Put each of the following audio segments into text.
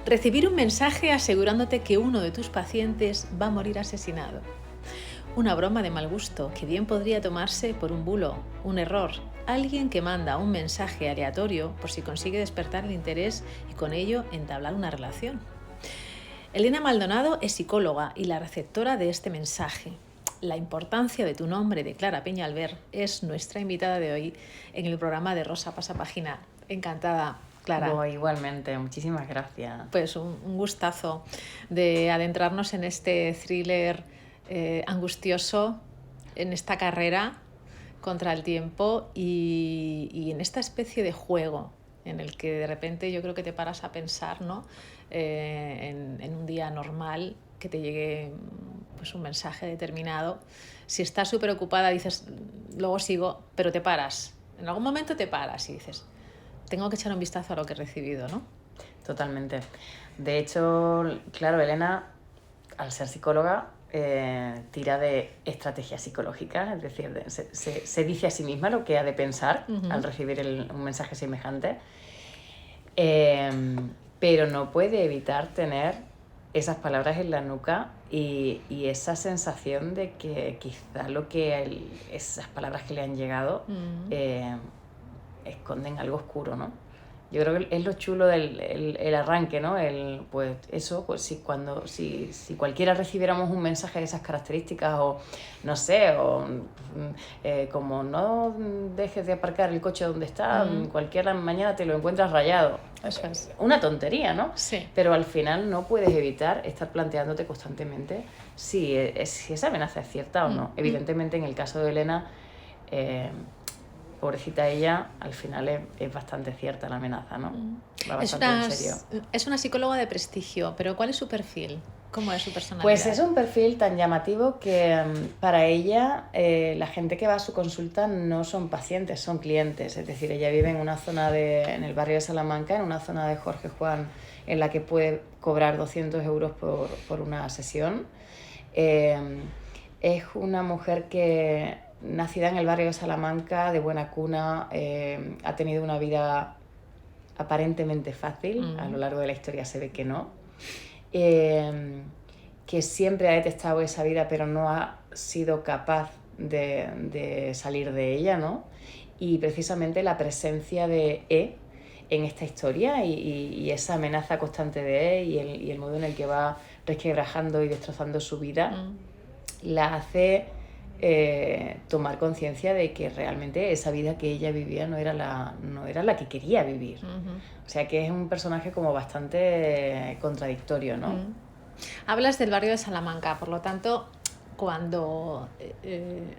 Recibir un mensaje asegurándote que uno de tus pacientes va a morir asesinado. Una broma de mal gusto que bien podría tomarse por un bulo, un error. Alguien que manda un mensaje aleatorio por si consigue despertar el interés y con ello entablar una relación. Elena Maldonado es psicóloga y la receptora de este mensaje. La importancia de tu nombre de Clara Peñalver es nuestra invitada de hoy en el programa de Rosa Pasapágina. Encantada, Clara. Igualmente, muchísimas gracias. Pues un gustazo de adentrarnos en este thriller angustioso, en esta carrera contra el tiempo y en esta especie de juego en el que de repente yo creo que te paras a pensar, ¿no? En un día normal que te llegue pues un mensaje determinado. Si estás súper ocupada dices, luego sigo, pero te paras. En algún momento te paras y dices, tengo que echar un vistazo a lo que he recibido, ¿no? Totalmente. De hecho, claro, Elena, al ser psicóloga, tira de estrategia psicológica, es decir, se dice a sí misma lo que ha de pensar al recibir un mensaje semejante, pero no puede evitar tener esas palabras en la nuca y esa sensación de que quizá esas palabras que le han llegado esconden algo oscuro, ¿no? Yo creo que es lo chulo del el arranque, ¿no? Pues eso, pues si cualquiera recibiéramos un mensaje de esas características o no sé, como no dejes de aparcar el coche donde está, cualquier mañana te lo encuentras rayado. Eso es. Una tontería, ¿no? Sí. Pero al final no puedes evitar estar planteándote constantemente si esa amenaza es cierta o no. Evidentemente, en el caso de Elena, pobrecita ella, al final es bastante cierta la amenaza, ¿no? Va bastante en serio. Es una psicóloga de prestigio, pero ¿cuál es su perfil? ¿Cómo es su personalidad? Pues es un perfil tan llamativo que para ella la gente que va a su consulta no son pacientes, son clientes. Es decir, ella vive en una zona en el barrio de Salamanca, en una zona de Jorge Juan, en la que puede cobrar 200 euros por una sesión. Es una mujer que, nacida en el barrio de Salamanca, de buena cuna, ha tenido una vida aparentemente fácil. A lo largo de la historia se ve que no. Que siempre ha detestado esa vida, pero no ha sido capaz de salir de ella, ¿no? Y precisamente la presencia de en esta historia y esa amenaza constante de y el modo en el que va resquebrajando y destrozando su vida la hace tomar conciencia de que realmente esa vida que ella vivía no era la que quería vivir. O sea que es un personaje como bastante contradictorio, ¿no? Hablas del barrio de Salamanca, por lo tanto, cuando...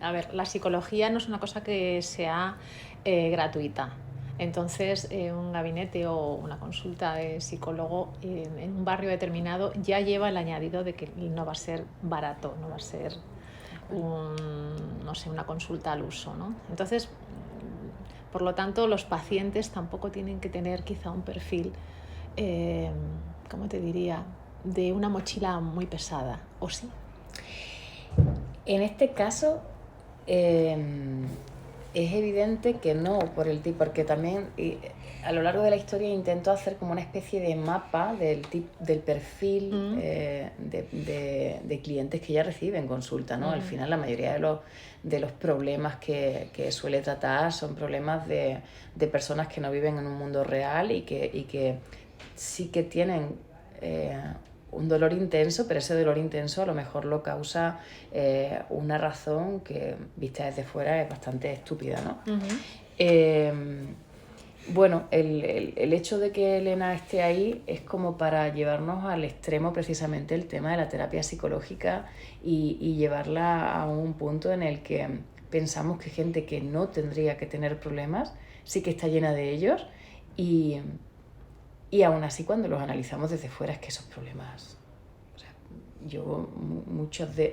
la psicología no es una cosa que sea gratuita. Entonces, un gabinete o una consulta de psicólogo en un barrio determinado ya lleva el añadido de que no va a ser barato, no va a ser una consulta al uso, ¿no? Entonces, por lo tanto, los pacientes tampoco tienen que tener quizá un perfil, ¿cómo te diría?, de una mochila muy pesada, ¿o sí? En este caso es evidente que no, porque también a lo largo de la historia intento hacer como una especie de mapa del perfil de clientes que ella recibe en consulta, ¿no? Al final la mayoría de los problemas que suele tratar son problemas de personas que no viven en un mundo real y que sí que tienen un dolor intenso, pero ese dolor intenso a lo mejor lo causa una razón que, vista desde fuera, es bastante estúpida, ¿no? Bueno, el hecho de que Elena esté ahí es como para llevarnos al extremo precisamente el tema de la terapia psicológica y llevarla a un punto en el que pensamos que gente que no tendría que tener problemas sí que está llena de ellos y aún así cuando los analizamos desde fuera es que esos problemas, o sea, yo muchos de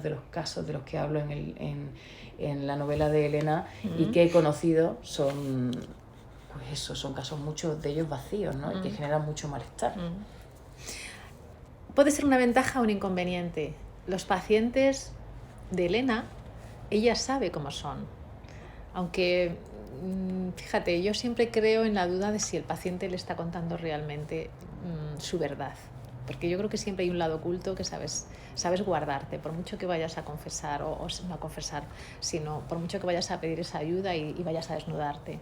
los casos de los que hablo en la novela de Elena y que he conocido son, pues eso, son casos muchos de ellos vacíos, ¿no? Y que generan mucho malestar. Puede ser una ventaja o un inconveniente. Los pacientes de Elena, ella sabe cómo son, aunque fíjate, yo siempre creo en la duda de si el paciente le está contando realmente su verdad. Porque yo creo que siempre hay un lado oculto que sabes guardarte, por mucho que vayas a confesar, o no a confesar, sino por mucho que vayas a pedir esa ayuda y vayas a desnudarte.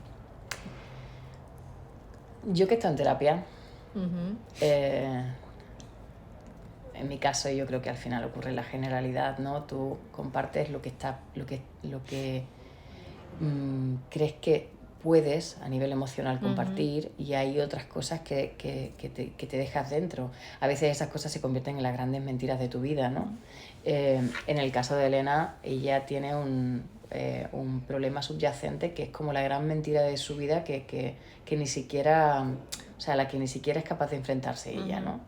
Yo que estoy en terapia, Uh-huh. En mi caso yo creo que al final ocurre la generalidad, ¿no? Tú compartes lo que crees que puedes a nivel emocional compartir, y hay otras cosas que te dejas dentro. A veces esas cosas se convierten en las grandes mentiras de tu vida, ¿no? En el caso de Elena, ella tiene un problema subyacente que es como la gran mentira de su vida que ni siquiera, o sea, a la que ni siquiera es capaz de enfrentarse ella, ¿no?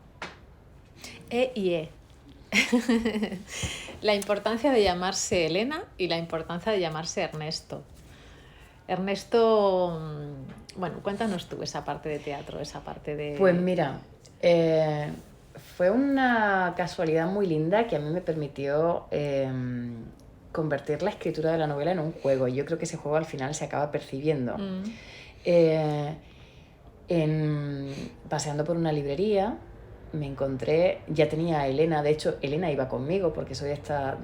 La importancia de llamarse Elena y la importancia de llamarse Ernesto. Ernesto, bueno, cuéntanos tú esa parte de teatro, esa parte de... Pues mira, fue una casualidad muy linda que a mí me permitió convertir la escritura de la novela en un juego, y yo creo que ese juego al final se acaba percibiendo. Paseando por una librería me encontré, ya tenía a Elena, de hecho Elena iba conmigo porque soy de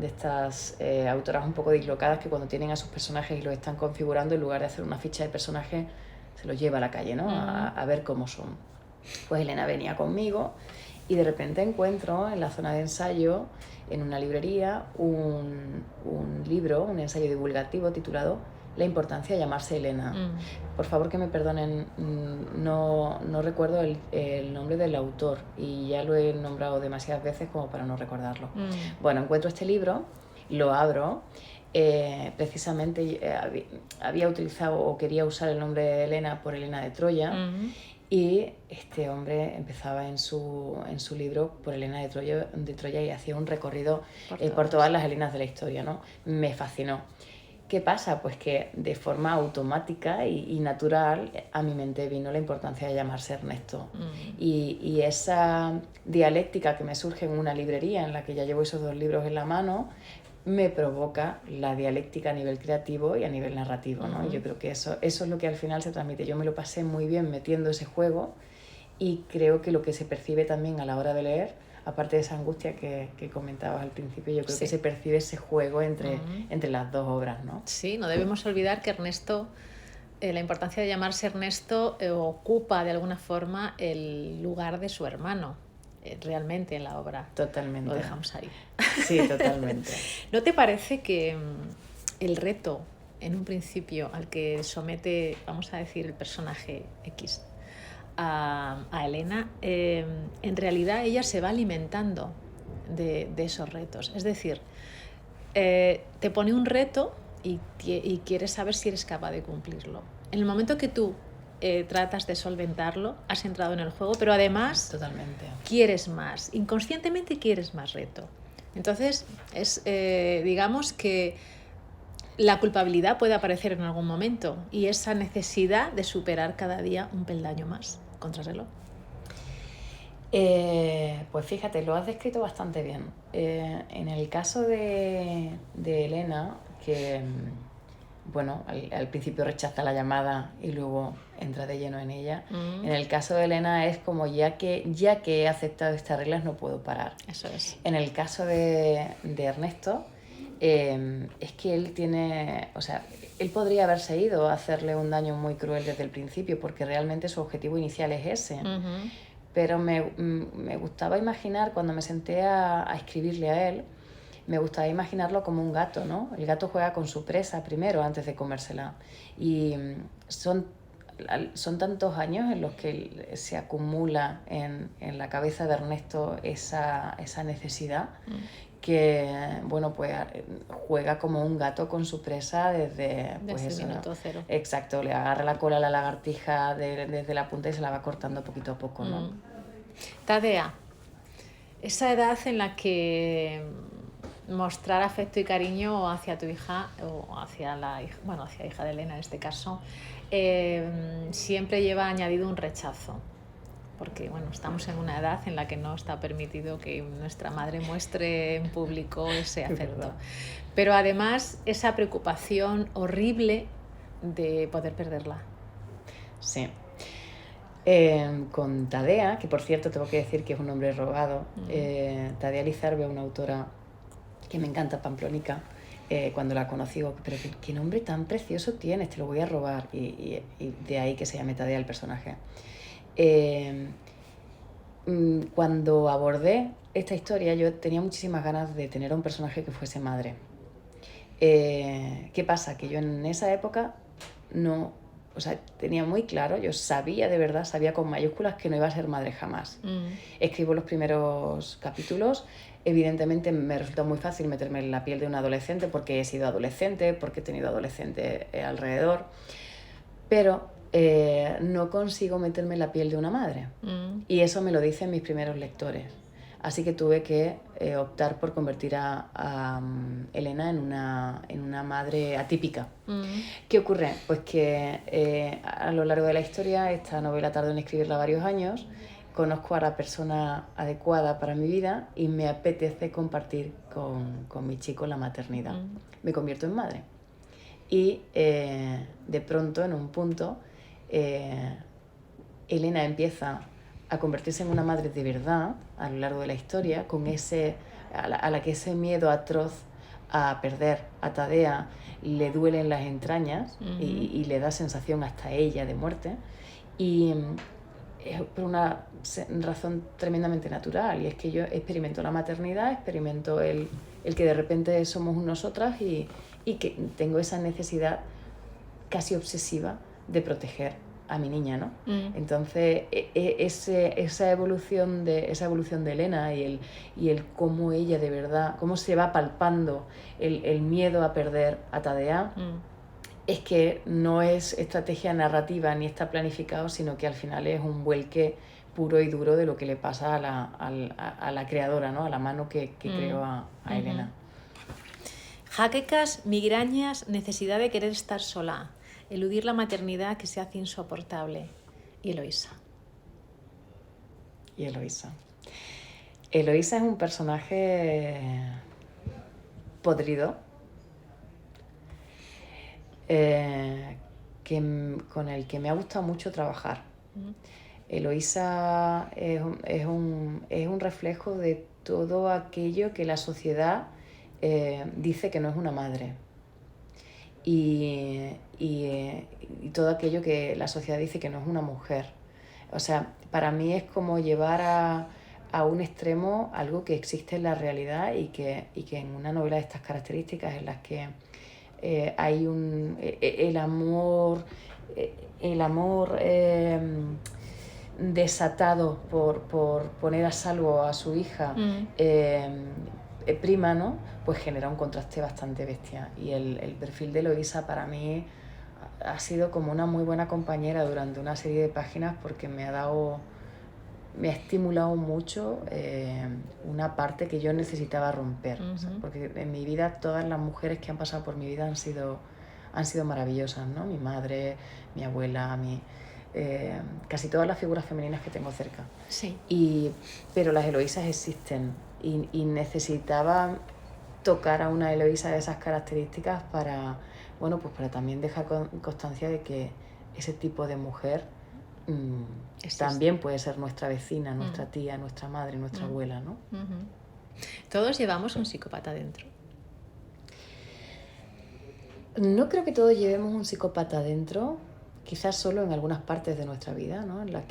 estas autoras un poco dislocadas que cuando tienen a sus personajes y los están configurando, en lugar de hacer una ficha de personaje, se los lleva a la calle, ¿no? A ver cómo son. Pues Elena venía conmigo y de repente encuentro en la zona de ensayo, en una librería, un libro, un ensayo divulgativo titulado La importancia de llamarse Elena. Por favor, que me perdonen, no recuerdo el nombre del autor y ya lo he nombrado demasiadas veces como para no recordarlo. Bueno, encuentro este libro, lo abro. Precisamente había utilizado o quería usar el nombre de Elena por Helena de Troya. Y este hombre empezaba en su libro por Helena de Troya y hacía un recorrido por todas las Helenas de la historia, ¿no? Me fascinó. ¿Qué pasa? Pues que de forma automática y natural a mi mente vino la importancia de llamarse Ernesto. Y esa dialéctica que me surge en una librería en la que ya llevo esos 2 libros en la mano me provoca la dialéctica a nivel creativo y a nivel narrativo, ¿no? Yo creo que eso es lo que al final se transmite. Yo me lo pasé muy bien metiendo ese juego, y creo que lo que se percibe también a la hora de leer, aparte de esa angustia que comentabas al principio, yo creo que se percibe ese juego entre las 2 obras, ¿no? Sí, no debemos olvidar que Ernesto, la importancia de llamarse Ernesto ocupa de alguna forma el lugar de su hermano, realmente en la obra. Totalmente. Lo dejamos ahí. Sí, totalmente. ¿No te parece que el reto, en un principio, al que somete, vamos a decir, el personaje X a Elena, en realidad ella se va alimentando de esos retos? Es decir, te pone un reto y quieres saber si eres capaz de cumplirlo. En el momento que tú tratas de solventarlo, has entrado en el juego, pero además totalmente quieres más, inconscientemente quieres más reto. Entonces, digamos que la culpabilidad puede aparecer en algún momento, y esa necesidad de superar cada día un peldaño más, contrarreloj. Pues fíjate, lo has descrito bastante bien. En el caso de Elena, que bueno, al principio rechaza la llamada y luego entra de lleno en ella. En el caso de Elena es como ya que he aceptado estas reglas no puedo parar. Eso es. En el caso de Ernesto, es que él tiene, o sea, él podría haberse ido a hacerle un daño muy cruel desde el principio, porque realmente su objetivo inicial es ese. Pero me gustaba imaginar, cuando me senté a escribirle a él, me gustaba imaginarlo como un gato, ¿no? El gato juega con su presa primero antes de comérsela. Y son tantos años en los que se acumula en la cabeza de Ernesto esa necesidad, que, bueno, pues juega como un gato con su presa desde el minuto cero. Exacto, le agarra la cola a la lagartija desde la punta y se la va cortando poquito a poco, ¿no? Tadea, esa edad en la que mostrar afecto y cariño hacia tu hija, o hacia la hija de Elena en este caso, siempre lleva añadido un rechazo. Porque bueno, estamos en una edad en la que no está permitido que nuestra madre muestre en público ese afecto. Pero además esa preocupación horrible de poder perderla. Sí. Con Tadea, que por cierto tengo que decir que es un nombre robado. Tadea Lizarbe, una autora que me encanta, pamplónica. Cuando la conocí, digo, pero qué nombre tan precioso tienes, te lo voy a robar. Y de ahí que se llame Tadea el personaje. Cuando abordé esta historia, yo tenía muchísimas ganas de tener a un personaje que fuese madre. ¿Qué pasa? Que yo en esa época no, o sea, tenía muy claro, yo sabía de verdad, sabía con mayúsculas que no iba a ser madre jamás. Escribo los primeros capítulos, evidentemente me resulta muy fácil meterme en la piel de un adolescente porque he sido adolescente, porque he tenido adolescentes alrededor, pero no consigo meterme en la piel de una madre. Y eso me lo dicen mis primeros lectores. Así que tuve que optar por convertir a Elena en una madre atípica. ¿Qué ocurre? Pues que a lo largo de la historia, esta novela tardó en escribirla varios años, conozco a la persona adecuada para mi vida y me apetece compartir con mi chico la maternidad. Me convierto en madre. Y de pronto, en un punto, Elena empieza a convertirse en una madre de verdad a lo largo de la historia, a la que ese miedo atroz a perder a Tadea le duele en las entrañas y le da sensación hasta ella de muerte. Y es por una razón tremendamente natural, y es que yo experimento la maternidad, experimento el que de repente somos nosotras y que tengo esa necesidad casi obsesiva de proteger a mi niña, ¿no? Entonces, esa evolución de Elena y el cómo ella de verdad, cómo se va palpando el miedo a perder a Tadea, es que no es estrategia narrativa ni está planificado, sino que al final es un vuelque puro y duro de lo que le pasa a la creadora, ¿no? A la mano que creó a Elena. Jaquecas, migrañas, necesidad de querer estar sola, eludir la maternidad que se hace insoportable. Y Eloísa. Eloísa es un personaje podrido, con el que me ha gustado mucho trabajar. Eloísa es un reflejo de todo aquello que la sociedad dice que no es una madre. Y todo aquello que la sociedad dice que no es una mujer. O sea, para mí es como llevar a un extremo algo que existe en la realidad y que en una novela de estas características, en las que hay el amor desatado por poner a salvo a su hija prima, ¿no? Pues genera un contraste bastante bestia. Y el perfil de Eloísa para mí ha sido como una muy buena compañera durante una serie de páginas, porque me ha estimulado mucho una parte que yo necesitaba romper. O sea, porque en mi vida todas las mujeres que han pasado por mi vida han sido maravillosas, ¿no? Mi madre, mi abuela, casi todas las figuras femeninas que tengo cerca. Sí. Pero las Eloísas existen y necesitaba tocar a una Eloísa de esas características para también dejar constancia de que ese tipo de mujer también puede ser nuestra vecina, nuestra tía, nuestra madre, nuestra abuela, ¿no? ¿Todos llevamos un psicópata dentro? No creo que todos llevemos un psicópata dentro, quizás solo en algunas partes de nuestra vida, ¿no? en las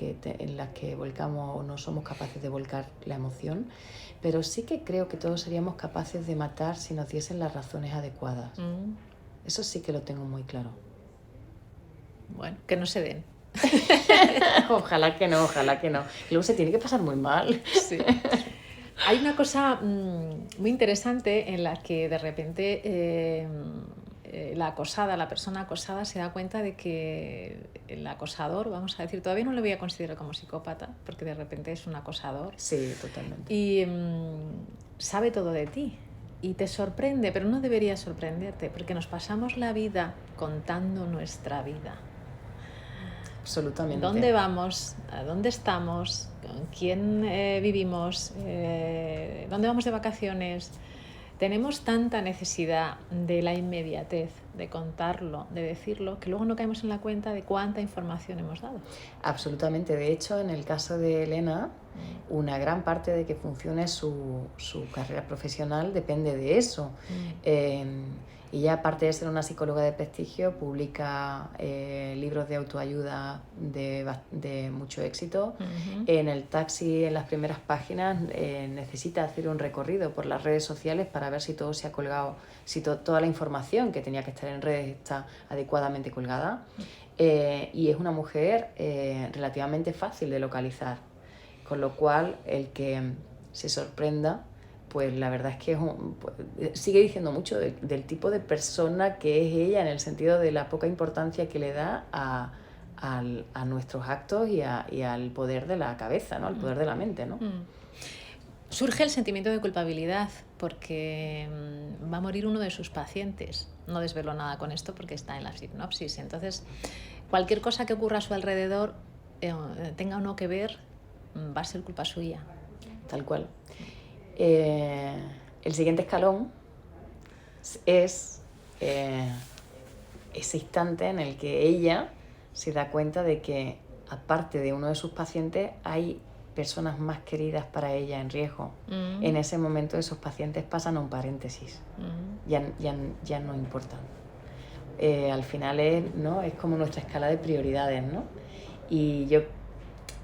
que volcamos o no somos capaces de volcar la emoción, pero sí que creo que todos seríamos capaces de matar si nos diesen las razones adecuadas. Eso sí que lo tengo muy claro. Bueno, que no se den. Ojalá que no. Luego se tiene que pasar muy mal. Sí. Hay una cosa muy interesante en la que de repente la persona acosada se da cuenta de que el acosador, vamos a decir, todavía no lo voy a considerar como psicópata, porque de repente es un acosador. Sí, totalmente. Y sabe todo de ti. Y te sorprende, pero no debería sorprenderte, porque nos pasamos la vida contando nuestra vida. Absolutamente. ¿Dónde vamos? ¿A dónde estamos? ¿Con quién vivimos? ¿Dónde vamos de vacaciones? Tenemos tanta necesidad de la inmediatez, de contarlo, de decirlo, que luego no caemos en la cuenta de cuánta información hemos dado. Absolutamente. De hecho, en el caso de Elena, una gran parte de que funcione su carrera profesional depende de eso. Ella, aparte de ser una psicóloga de prestigio, publica libros de autoayuda de mucho éxito. En el taxi, en las primeras páginas, necesita hacer un recorrido por las redes sociales para ver si todo se ha colgado, si toda la información que tenía que estar en redes está adecuadamente colgada. Y es una mujer relativamente fácil de localizar, con lo cual el que se sorprenda, pues la verdad es que sigue diciendo mucho del tipo de persona que es ella, en el sentido de la poca importancia que le da a nuestros actos y al poder de la cabeza, ¿no? Al poder de la mente, ¿no? Surge el sentimiento de culpabilidad porque va a morir uno de sus pacientes. No desvelo nada con esto porque está en la sinopsis. Entonces, cualquier cosa que ocurra a su alrededor, tenga o no que ver, va a ser culpa suya. Tal cual. El siguiente escalón es ese instante en el que ella se da cuenta de que, aparte de uno de sus pacientes, hay personas más queridas para ella en riesgo. En ese momento esos pacientes pasan a un paréntesis. Ya no importan. Al final ¿no? Es como nuestra escala de prioridades, ¿no? Y yo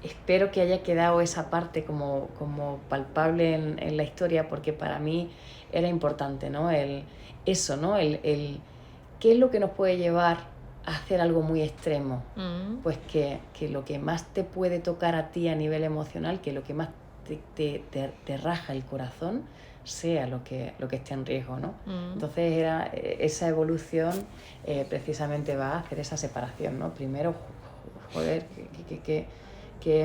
espero que haya quedado esa parte como palpable en la historia, porque para mí era importante, ¿no? Eso, ¿no? ¿Qué es lo que nos puede llevar a hacer algo muy extremo? Pues que lo que más te puede tocar a ti a nivel emocional, que lo que más te raja el corazón, sea lo que esté en riesgo, ¿no? Entonces esa evolución precisamente va a hacer esa separación, ¿no? Primero, joder, qué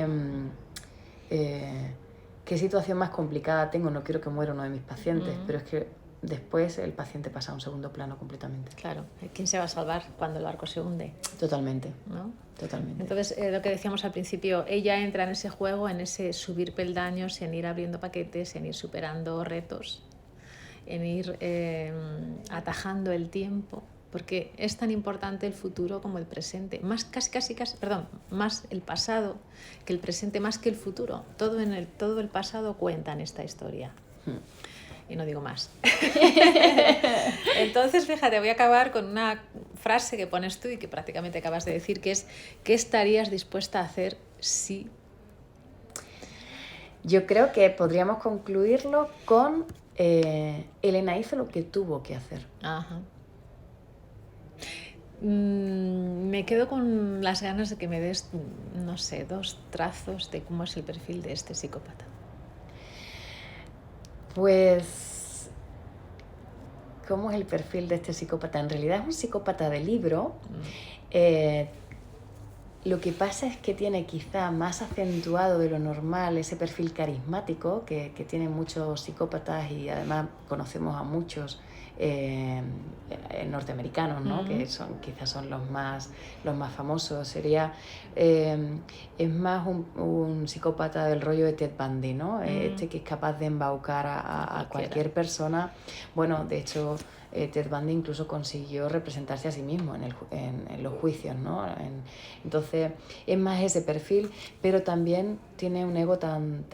situación más complicada tengo, no quiero que muera uno de mis pacientes, pero es que después el paciente pasa a un segundo plano completamente. Claro, ¿quién se va a salvar cuando el barco se hunde? Totalmente, ¿no? Totalmente. Entonces, lo que decíamos al principio, ella entra en ese juego, en ese subir peldaños, en ir abriendo paquetes, en ir superando retos, en ir atajando el tiempo, porque es tan importante el futuro como el presente, más más el pasado que el presente, más que el futuro. Todo el pasado cuenta en esta historia. Y no digo más. Entonces, fíjate, voy a acabar con una frase que pones tú y que prácticamente acabas de decir, que es: ¿qué estarías dispuesta a hacer si...? Yo creo que podríamos concluirlo con Elena hizo lo que tuvo que hacer. Ajá. Me quedo con las ganas de que me des, no sé, 2 trazos de cómo es el perfil de este psicópata. Pues, ¿cómo es el perfil de este psicópata? En realidad es un psicópata de libro. Lo que pasa es que tiene quizá más acentuado de lo normal ese perfil carismático que tienen muchos psicópatas, y además conocemos a muchos norteamericanos, ¿no? Que quizás son los más famosos. Sería es más un psicópata del rollo de Ted Bundy, ¿no? Este que es capaz de embaucar a cualquier persona. Bueno, de hecho, Ted Bundy incluso consiguió representarse a sí mismo en los juicios, ¿no? Entonces es más ese perfil, pero también tiene un ego tan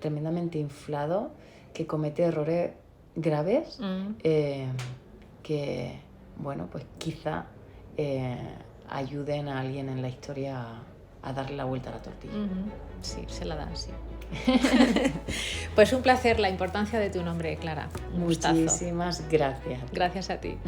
tremendamente inflado que comete errores graves que, bueno, pues quizá ayuden a alguien en la historia a darle la vuelta a la tortilla. Sí, se la da, sí. Pues un placer, la importancia de tu nombre, Clara. Un gustazo. Muchísimas gracias. Gracias a ti.